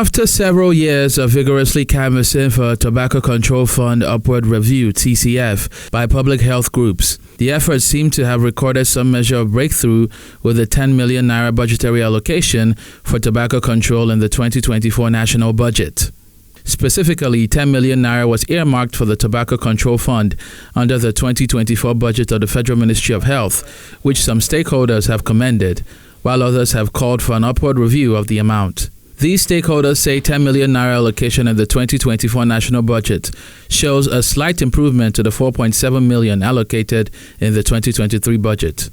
After several years of vigorously canvassing for a Tobacco Control Fund upward review (TCF) by public health groups, the efforts seem to have recorded some measure of breakthrough with the 10 million naira budgetary allocation for tobacco control in the 2024 national budget. Specifically, 10 million naira was earmarked for the Tobacco Control Fund under the 2024 budget of the Federal Ministry of Health, which some stakeholders have commended, while others have called for an upward review of the amount. These stakeholders say 10 million naira allocation in the 2024 national budget shows a slight improvement to the 4.7 million allocated in the 2023 budget.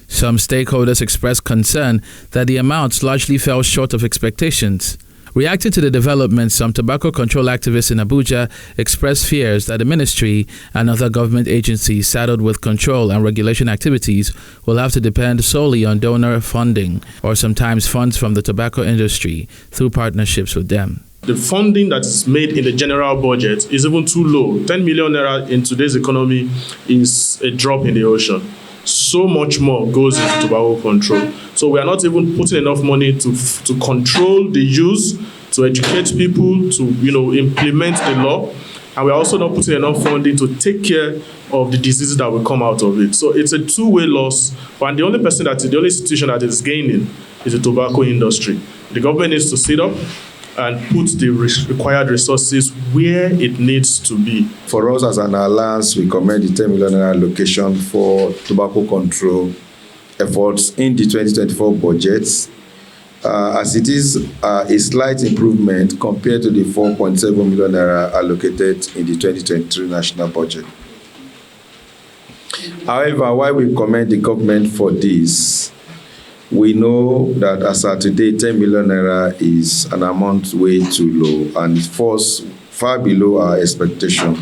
Some stakeholders expressed concern that the amounts largely fell short of expectations. Reacting to the developments, some tobacco control activists in Abuja expressed fears that the ministry and other government agencies saddled with control and regulation activities will have to depend solely on donor funding or sometimes funds from the tobacco industry through partnerships with them. The funding that is made in the general budget is even too low. 10 million naira in today's economy is a drop in the ocean. So much more goes into tobacco control. So we are not even putting enough money to control the use, to educate people, to implement the law. And we are also not putting enough funding to take care of the diseases that will come out of it. So it's a two-way loss. And the only institution that is gaining is the tobacco industry. The government needs to sit up and put the required resources where it needs to be. For us as an alliance, we commend the 10 million allocation for tobacco control efforts in the 2024 budget, as it is a slight improvement compared to the 4.7 million naira allocated in the 2023 national budget. However, while we commend the government for this, we know that as of today, 10 million naira is an amount way too low and it falls far below our expectation,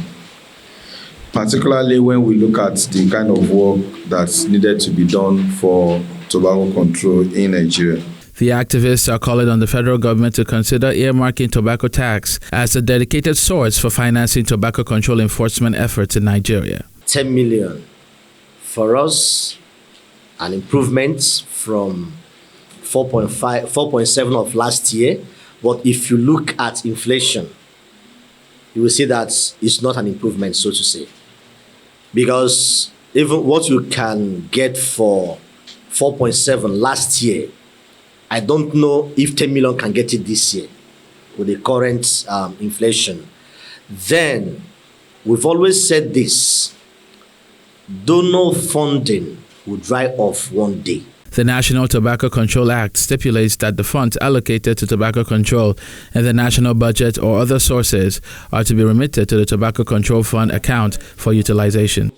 particularly when we look at the kind of work that's needed to be done for tobacco control in Nigeria. The activists are calling on the federal government to consider earmarking tobacco tax as a dedicated source for financing tobacco control enforcement efforts in Nigeria. 10 million. For us, an improvement from 4.7 of last year. But if you look at inflation, you will see that it's not an improvement, so to say. Because even what you can get for 4.7 last year, I don't know if 10 million can get it this year with the current inflation. Then, we've always said this, donor funding will dry off one day. The National Tobacco Control Act stipulates that the funds allocated to tobacco control in the national budget or other sources are to be remitted to the Tobacco Control Fund account for utilization.